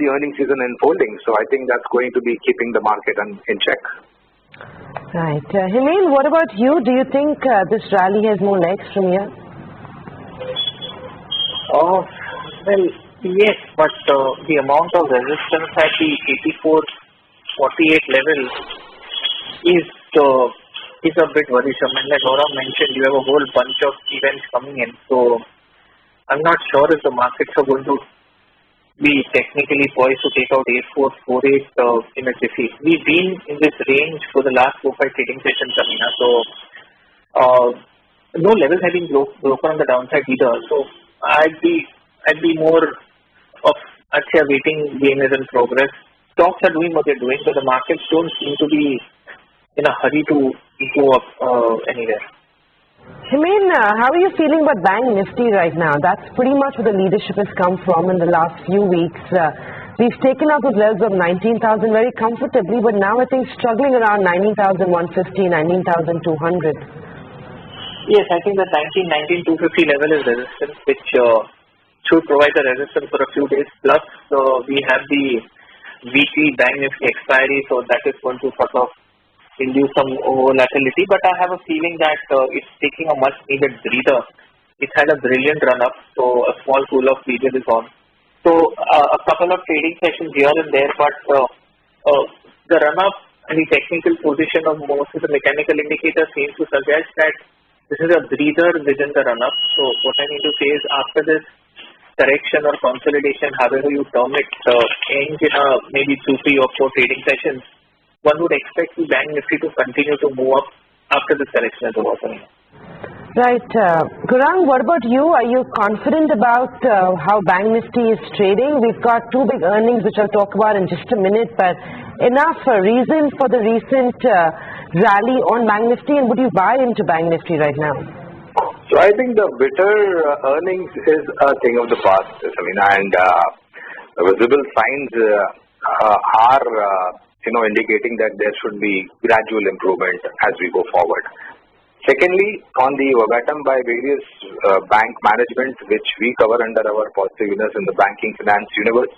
the earnings season unfolding. So I think that's going to be keeping the market in check. Right. Himain, what about you? Do you think this rally has more legs from here? Well, yes, but the amount of resistance at the 84.48 level is a bit worrisome. And like Gaurav mentioned, you have a whole bunch of events coming in. So I'm not sure if the markets are going to be technically poised to take out 8448 in a jiffy. We've been in this range for the last 4-5 trading sessions, Amina. So no levels have been broken on the downside either. So I'd be more of a waiting game is in progress. Stocks are doing what they're doing, so the markets don't seem to be in a hurry to go up anywhere. Himain, how are you feeling about Bank Nifty right now? That's pretty much where the leadership has come from in the last few weeks. We've taken out those levels of 19,000 very comfortably, but now I think struggling around 19,150, 19,200. Yes, I think the 19,250 level is resistance, which should provide the resistance for a few days. Plus, we have the weekly Bank Nifty expiry, so that is going to sort of induce some volatility. But I have a feeling that it's taking a much needed breather. It's had a brilliant run up, so a small cool off period is on. So a couple of trading sessions here and there, but the run up and the technical position of most of the mechanical indicators seems to suggest that this is a breather within the run-up. So what I need to say is after this correction or consolidation, however you term it, ends in maybe 2, 3 or 4 trading sessions, one would expect the Bank Nifty to continue to move up after this correction is over. Right. Gaurang, what about you? Are you confident about how Bank Nifty is trading? We've got 2 big earnings, which I'll talk about in just a minute, but enough reason for the recent rally on Bank Nifty, and would you buy into Bank Nifty right now? So I think the bitter earnings is a thing of the past, Samina, and visible signs are indicating that there should be gradual improvement as we go forward. Secondly, on the verbatim by various bank management, which we cover under our positiveness in the banking finance universe,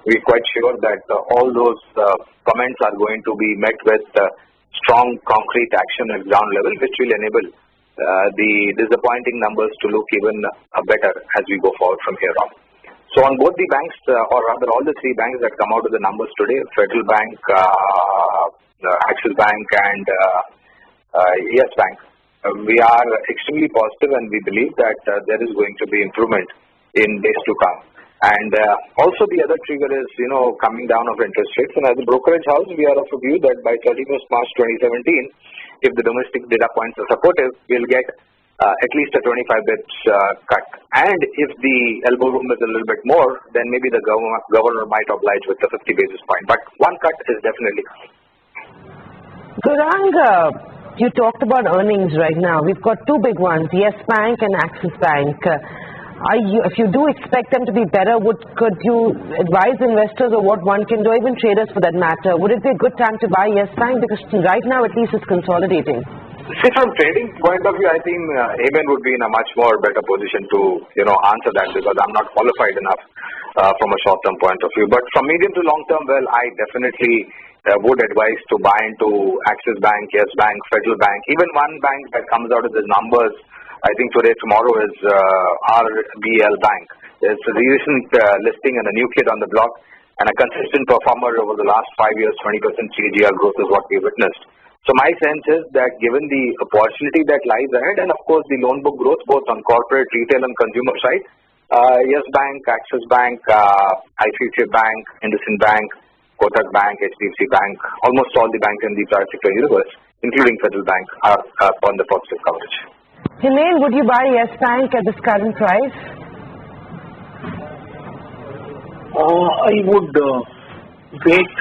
we're quite sure that all those comments are going to be met with strong concrete action at ground level, which will enable the disappointing numbers to look even better as we go forward from here on. So on both the banks, or rather all the 3 banks that come out of the numbers today, Federal Bank, Axis Bank and Yes Bank, we are extremely positive and we believe that there is going to be improvement in days to come. And also the other trigger is, coming down of interest rates. And as a brokerage house, we are of a view that by 31st March 2017, if the domestic data points are supportive, we'll get at least a 25 bits cut. And if the elbow room is a little bit more, then maybe the governor might oblige with the 50 basis point. But one cut is definitely coming. Gaurang, you talked about earnings right now. We've got 2 big ones, Yes Bank and Axis Bank. If you do expect them to be better, could you advise investors or what one can do, even traders for that matter? Would it be a good time to buy Yes Bank? Because right now at least it's consolidating. See, from trading point of view, I think Himain would be in a much more better position to answer that, because I'm not qualified enough from a short-term point of view. But from medium to long-term, well, I definitely would advise to buy into Axis Bank, Yes Bank, Federal Bank, even one bank that comes out of the numbers. I think today, tomorrow is RBL Bank. It's a recent listing and a new kid on the block, and a consistent performer over the last 5 years, 20% CAGR growth is what we witnessed. So my sense is that given the opportunity that lies ahead, and of course the loan book growth both on corporate, retail and consumer side, Yes Bank, Axis Bank, ICICI Bank, IndusInd Bank, Kotak Bank, HDFC Bank, almost all the banks in the private sector universe, including Federal Bank, are on the positive coverage. Himain, would you buy Yes Bank at this current price? I would wait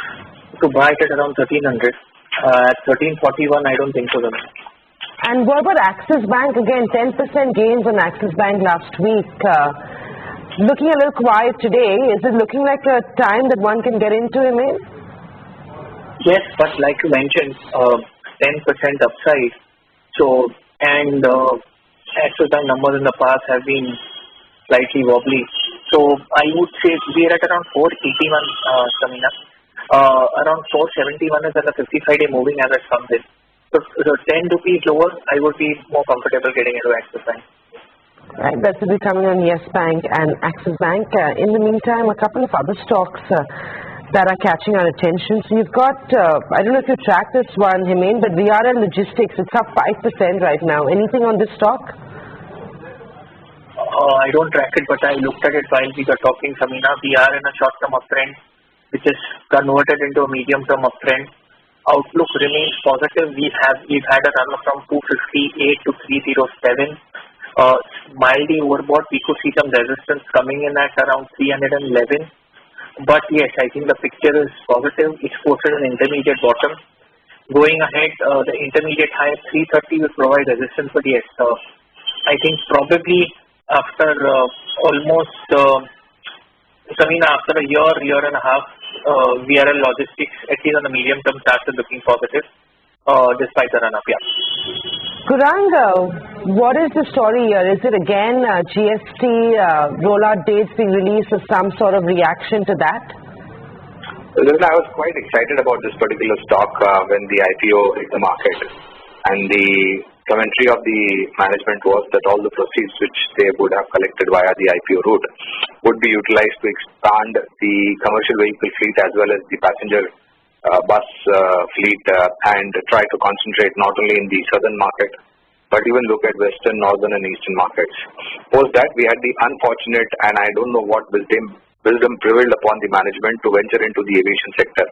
to buy it at around 1300. At 1341, I don't think so. And what about Axis Bank? Again, 10% gains on Axis Bank last week. Looking a little quiet today. Is it looking like a time that one can get into, Himain? Yes, but like you mentioned, 10% upside. So, and Axis Bank numbers in the past have been slightly wobbly. So I would say we are at around 481, Samina. Around 471 is at the 55-day moving average comes in. So 10 rupees lower, I would be more comfortable getting into Axis Bank. Right, that will be coming on Yes Bank and Axis Bank. In the meantime, a couple of other stocks that are catching our attention. So you've got, I don't know if you track this one, Himain, but VRL Logistics, it's up 5% right now. Anything on this stock? I don't track it, but I looked at it while we were talking, Samina. We are in a short-term uptrend, which is converted into a medium-term uptrend. Outlook remains positive. We've had a run from 258 to 307. Mildly overbought. We could see some resistance coming in at around 311. But yes, I think the picture is positive. It's posted an intermediate bottom. Going ahead, the intermediate high of 330 will provide resistance. But yes, I think probably after almost, Samina, after a year and a half, VRL Logistics, at least on the medium term, starts looking positive, despite the run-up, yeah. Gaurang, what is the story here? Is it again GST rollout dates being released or some sort of reaction to that? I was quite excited about this particular stock when the IPO hit the market, and the commentary of the management was that all the proceeds which they would have collected via the IPO route would be utilized to expand the commercial vehicle fleet as well as the passenger bus fleet and try to concentrate not only in the southern market but even look at western, northern and eastern markets. Post that, we had the unfortunate, and I don't know what wisdom prevailed upon the management to venture into the aviation sector.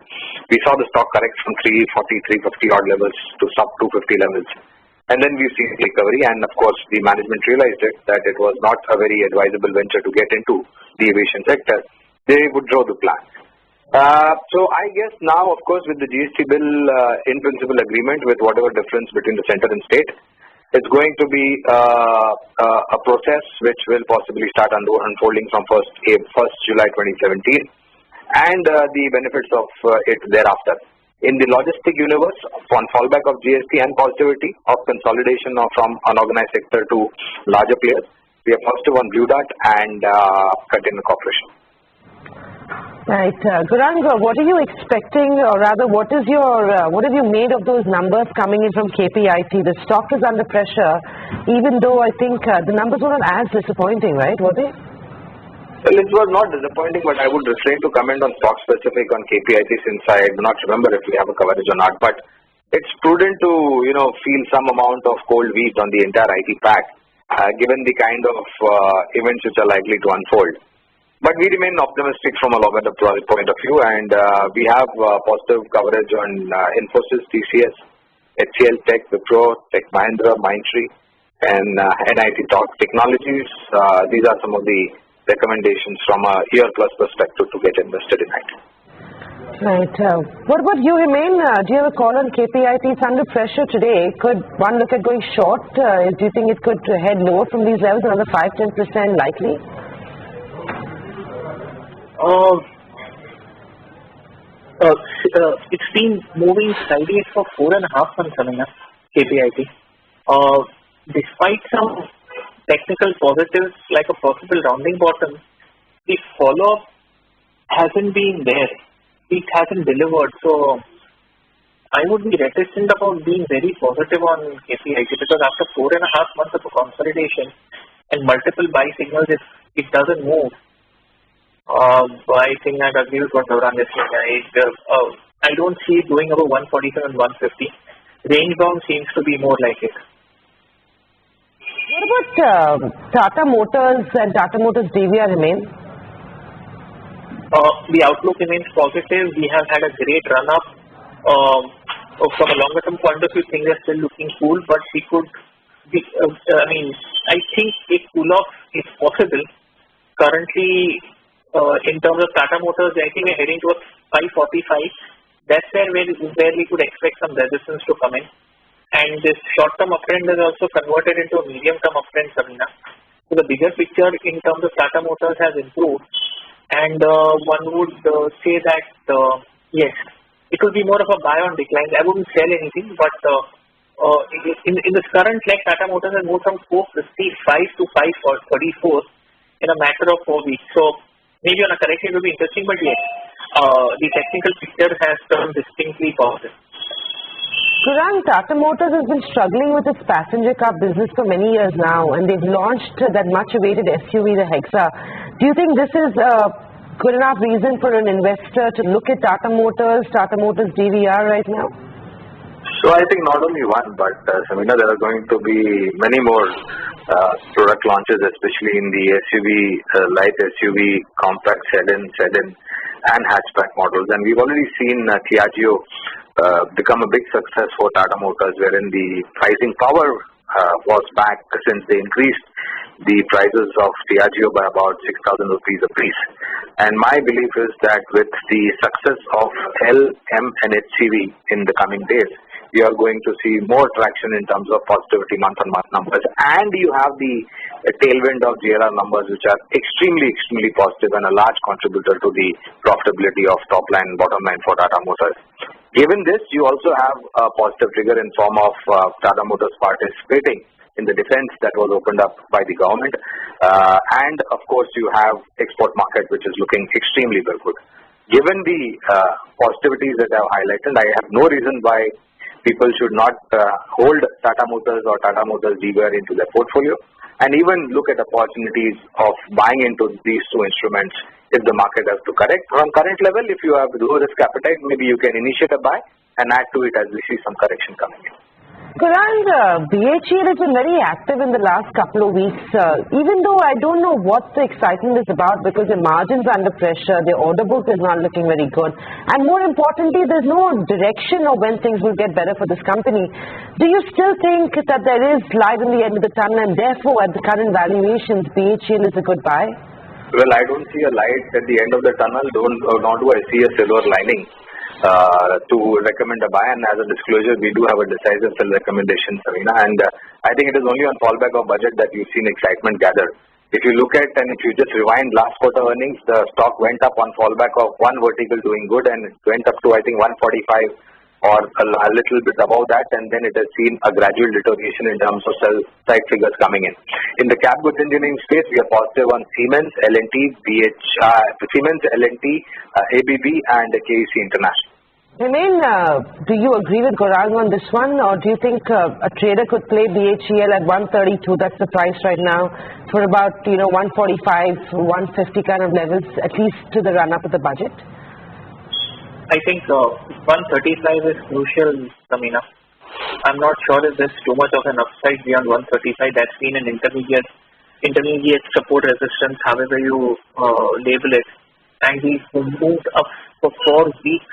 We saw the stock correct from 340, 350 odd levels to sub 250 levels. And then we've seen recovery, and of course the management realized that it was not a very advisable venture to get into the aviation sector. They withdrew the plan. So I guess now, of course, with the GST bill in principle agreement with whatever difference between the center and state, it's going to be a process which will possibly start unfolding from 1st July 2017, and the benefits of it thereafter. In the logistic universe, on fallback of GST and positivity of consolidation from unorganized sector to larger players, we are positive on Blue Dart and Container Corporation. Right, Gaurang, what are you expecting, or rather, what have you made of those numbers coming in from KPIT? The stock is under pressure, even though I think the numbers were not as disappointing, right? Were they? Well, it was not disappointing, but I would refrain to comment on stock specific on KPIT since I do not remember if we have a coverage or not. But it's prudent to feel some amount of cold weeds on the entire IT pack, given the kind of events which are likely to unfold. But we remain optimistic from a longer point of view, and we have positive coverage on Infosys, TCS, HCL Tech, Wipro, Tech Mahindra, Mindtree, and NIT Talk Technologies. These are some of the recommendations from a year-plus perspective to get invested in it. Right. What about you, Himain? Do you have a call on KPIT? It's under pressure today. Could one look at going short? Do you think it could head lower from these levels, another 5-10% likely? It's been moving sideways for 4.5 months, Samina, KPIT. Despite some technical positives like a possible rounding bottom, the follow-up hasn't been there. It hasn't delivered. So I would be reticent about being very positive on KPIT because after 4.5 months of a consolidation and multiple buy signals, if it doesn't move, I think I agree with what Gaurang is saying. I don't see it going over 147 and 150. Range bound seems to be more like it. What about Tata Motors and Tata Motors DVR, Himain? The outlook remains positive. We have had a great run-up. From a longer-term point of view, things are still looking cool, but we could be, I think a cool-off is possible. Currently, in terms of Tata Motors, I think we're heading towards 545. That's where we could expect some resistance to come in. And this short-term uptrend is also converted into a medium-term uptrend, Samina. So the bigger picture in terms of Tata Motors has improved. And one would say that, yes, it will be more of a buy on decline. I wouldn't sell anything, but in this current leg, Tata Motors has moved from 455 to 534. in a matter of 4 weeks. So maybe on a correction it will be interesting, but yes, the technical picture has turned distinctly positive. Gaurang, Tata Motors has been struggling with its passenger car business for many years now, and they've launched that much-awaited SUV, the Hexa. Do you think this is a good enough reason for an investor to look at Tata Motors DVR right now? So I think not only one, but Samina, there are going to be many more product launches, especially in the SUV, light SUV, compact sedan, and hatchback models. And we've already seen Piaggio become a big success for Tata Motors, wherein the pricing power was back since they increased the prices of Piaggio by about 6,000 rupees a piece. And my belief is that with the success of L, M and HCV in the coming days, we are going to see more traction in terms of positivity month-on-month numbers. And you have the tailwind of JLR numbers, which are extremely positive and a large contributor to the profitability of top line and bottom line for Tata Motors. Given this, you also have a positive trigger in form of Tata Motors participating in the defense that was opened up by the government. And of course, you have export market, which is looking extremely very good. Given the positivities that I have highlighted, I have no reason why people should not hold Tata Motors or Tata Motors DVR into their portfolio, and even look at opportunities of buying into these two instruments if the market has to correct. From current level, if you have low risk appetite, maybe you can initiate a buy and add to it as we see some correction coming in. Gaurang, BHEL has been very active in the last couple of weeks, even though I don't know what the excitement is about because the margins are under pressure, the order book is not looking very good, and more importantly, there's no direction of when things will get better for this company. Do you still think that there is light in the end of the tunnel, and therefore at the current valuations, BHEL is a good buy? Well, I don't see a light at the end of the tunnel, nor do I see a silver lining to recommend a buy. And as a disclosure, we do have a decisive sell recommendation, Sarina, and I think it is only on fallback of budget that you've seen excitement gather. If you look at, and if you just rewind last quarter earnings, the stock went up on fallback of one vertical doing good, and it went up to I think 145 or a little bit above that, and then it has seen a gradual deterioration in terms of sell side figures coming in. In the cap goods engineering space, we are positive on Siemens, L&T, ABB, and KEC International. Do you agree with Gaurang on this one, or do you think a trader could play BHEL at 132? That's the price right now for about 145, 150 kind of levels, at least to the run up of the budget. I think 135 is crucial, Samina. I'm not sure if there's too much of an upside beyond 135. That's been an intermediate support resistance, however you label it. And we've moved up for 4 weeks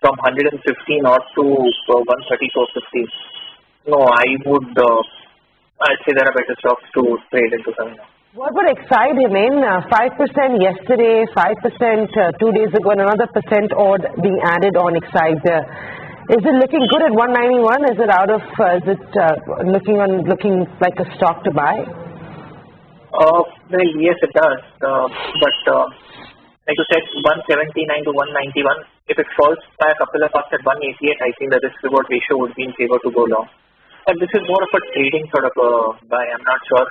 from 115 odd to 134.50. No, I'd say there are better stocks to trade into, Samina. What would excite him in? 5% yesterday, 5% 2 days ago, and another percent odd being added on Excite. Is it looking good at 191? Is it looking like a stock to buy? Well, yes, it does. But like you said, 179 to 191. If it falls by a couple of bucks at 188, I think the risk-reward ratio would be in favor to go long. But this is more of a trading sort of a buy. I'm not sure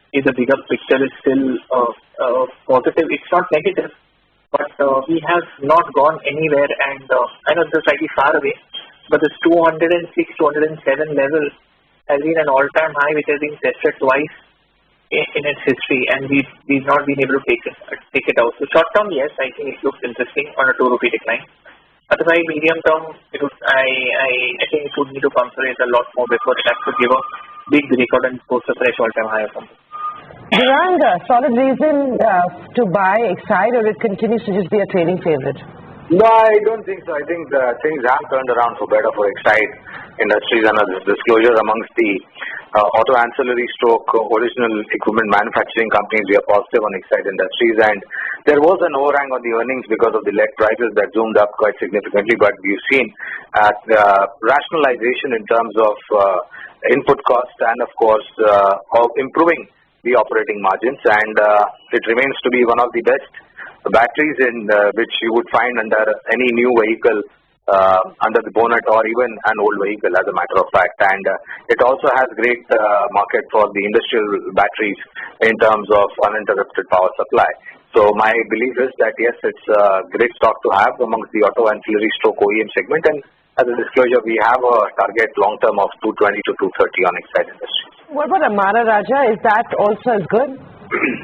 if the bigger picture is still positive. It's not negative, but we have not gone anywhere, and I know it's slightly far away, but this 206, 207 level has been an all-time high which has been tested twice in its history, and we've not been able to take it out. So short term, yes, I think it looks interesting on a 2 rupee decline. Otherwise, medium term, I think it would need to consolidate a lot more before it has to give a big record and post a fresh all-time high or something. Gaurang, solid reason to buy Excite, or it continues to just be a trading favorite? No, I don't think so. I think things have turned around for better for Excite Industries, and a disclosure amongst the auto ancillary stroke original equipment manufacturing companies. We are positive on Excite Industries, and there was an overhang on the earnings because of the lead prices that zoomed up quite significantly, but we've seen rationalization in terms of input cost and of course of improving the operating margins, and it remains to be one of the best batteries in which you would find under any new vehicle under the bonnet or even an old vehicle, as a matter of fact. And it also has great market for the industrial batteries in terms of uninterrupted power supply. So my belief is that yes, it's a great stock to have amongst the auto ancillary stroke OEM segment. And as a disclosure, we have a target long term of 220 to 230 on Exide Industries. What about Amara Raja? Is that also as good?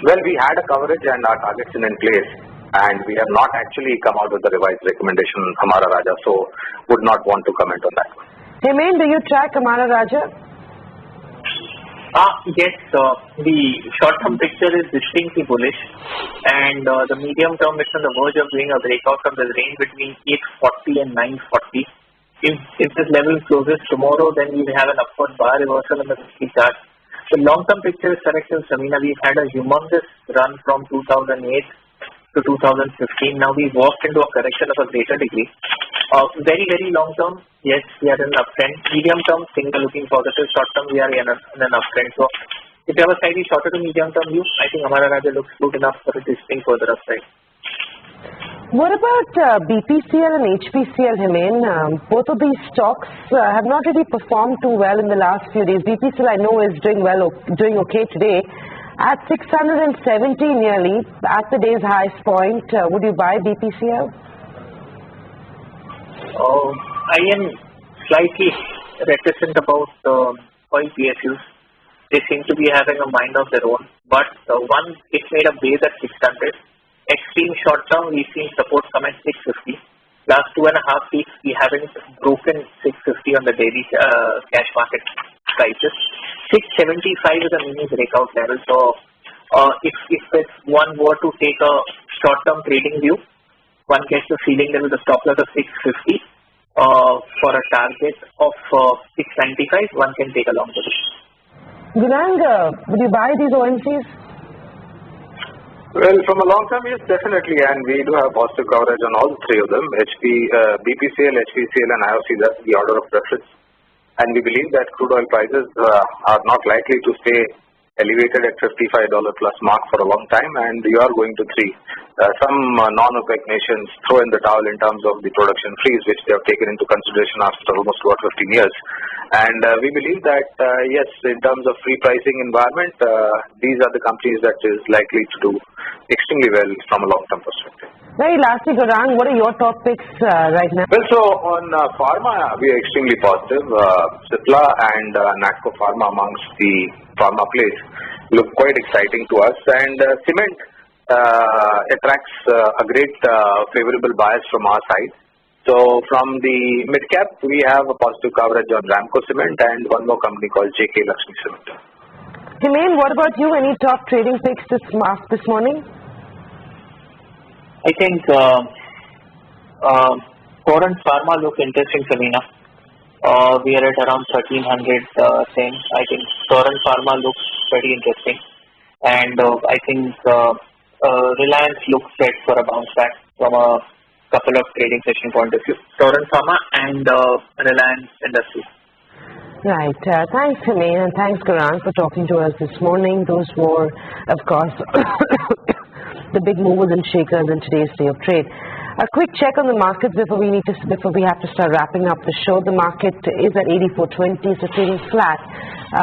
Well, we had a coverage and our targets in place, and we have not actually come out with the revised recommendation Amara Raja, so would not want to comment on that. Hemant, do you track Amara Raja? Yes, the short-term picture is distinctly bullish, and the medium term is on the verge of doing a breakout from the range between 840 and 940. If this level closes tomorrow, then we will have an upward bar reversal in the 50 chart. The long-term picture is correct, Samina. We've had a humongous run from 2008 to 2015. Now we've walked into a correction of a greater degree. Very, very long term, yes, we are in an uptrend. Medium term, things are looking positive. Short term, we are in an uptrend. So if you have a slightly shorter to medium term view, I think Amara Raja looks good enough for a distinct further upside. What about BPCL and HPCL, Hemant? Both of these stocks have not really performed too well in the last few days. BPCL, I know, is doing okay today. At 670 nearly, at the day's highest point, would you buy BPCL? I am slightly reticent about oil PSUs. They seem to be having a mind of their own. But one, it made a base at 600. Extreme short term, we've seen support come at 650. Last 2.5 weeks, we haven't broken 650 on the daily cash market prices. 675 is a mini breakout level. So if one were to take a short term trading view, one gets the feeling that with a stop loss of 650 for a target of 695, one can take a long position. Gurang, would you buy these OMCs? Well, from a long term, yes, definitely, and we do have positive coverage on all three of them, BPCL, HPCL and IOC. That's the order of preference. And we believe that crude oil prices are not likely to stay elevated at $55 plus mark for a long time, and you are going to see some non-OPEC nations throw in the towel in terms of the production freeze, which they have taken into consideration after almost about 15 years. And we believe that, yes, in terms of free pricing environment, these are the companies that is likely to do extremely well from a long-term perspective. Very lastly, Gurang, what are your top picks right now? Well, so on pharma, we are extremely positive. Cipla and Natco Pharma amongst the pharma plays look quite exciting to us. And cement attracts a great favorable bias from our side. So from the mid-cap, we have a positive coverage on Ramco Cement and one more company called JK Lakshmi Cement. Hemant, what about you? Any top trading picks this morning? I think Torrent Pharma look interesting, Samina. We are at around 1300 same. I think Torrent Pharma looks pretty interesting. And I think Reliance looks set for a bounce back from a couple of trading session point of view. Torrent Pharma and Reliance Industries. Right. Thanks, Hemant, and thanks, Gurang, for talking to us this morning. Those were, of course, the big movers and shakers in today's day of trade. A quick check on the markets before we have to start wrapping up the show. The market is at 84.20, so trading flat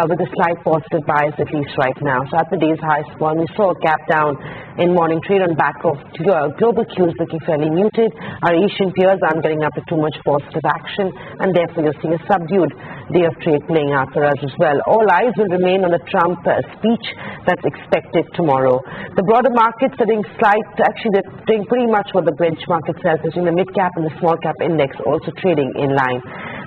with a slight positive bias at least right now. So at the day's highest point, we saw a gap down in morning trade on back of global cues looking fairly muted. Our Asian peers aren't getting up to too much positive action, and therefore you're seeing a subdued day of trade playing out for us as well. All eyes will remain on the Trump speech that's expected tomorrow. The broader markets are doing they're doing pretty much what the benchmark itself is, in the mid-cap and the small-cap index also trading in line.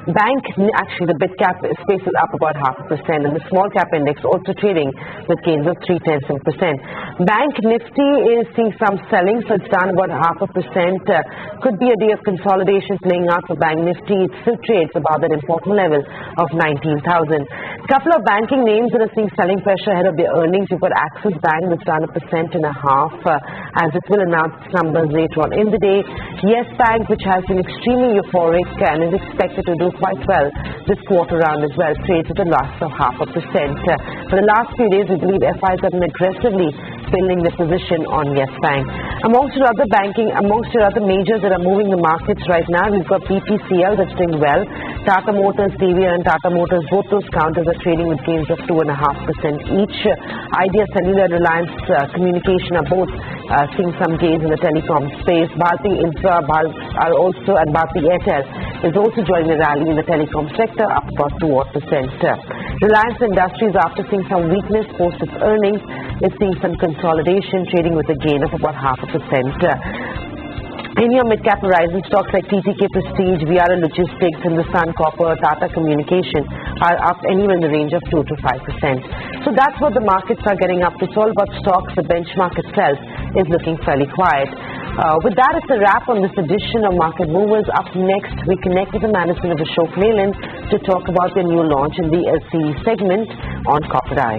The mid-cap space is up about 0.5%, and the small-cap index also trading with gains of 0.3%. Bank Nifty is seeing some selling, so it's down about 0.5%. Could be a day of consolidation playing out for Bank Nifty. It still trades about that important level of 19,000. A couple of banking names that are seeing selling pressure ahead of their earnings. You've got Axis Bank that's down 1.5%, as it will announce numbers later on in the day. Yes Bank, which has been extremely euphoric and is expected to do quite well this quarter round as well, trades at a loss of 0.5%. For the last few days, we believe FIs have been aggressively building their position on Yes Bank. Amongst your other majors that are moving the markets right now, we've got BPCL that's doing well. Tata Motors, TVR and Tata Motors, both those counters are trading with gains of 2.5% each. Idea Cellular and Reliance Communication are both seeing some gains in the telecom space. Bharti Infra are also, and Bharti Airtel is also joining the rally in the telecom sector, up about 2%. Reliance Industries, after seeing some weakness post its earnings, is seeing some consolidation, trading with a gain of about 0.5%. In your mid-cap horizon, stocks like TTK Prestige, VRL Logistics, Hindustan Copper, Tata Communication are up anywhere in the range of 2 to 5%. So that's what the markets are getting up to. It's all about stocks. The benchmark itself is looking fairly quiet. With that, it's a wrap on this edition of Market Movers. Up next, we connect with the management of Ashok Leyland to talk about their new launch in the LCE segment on Corporate Eye.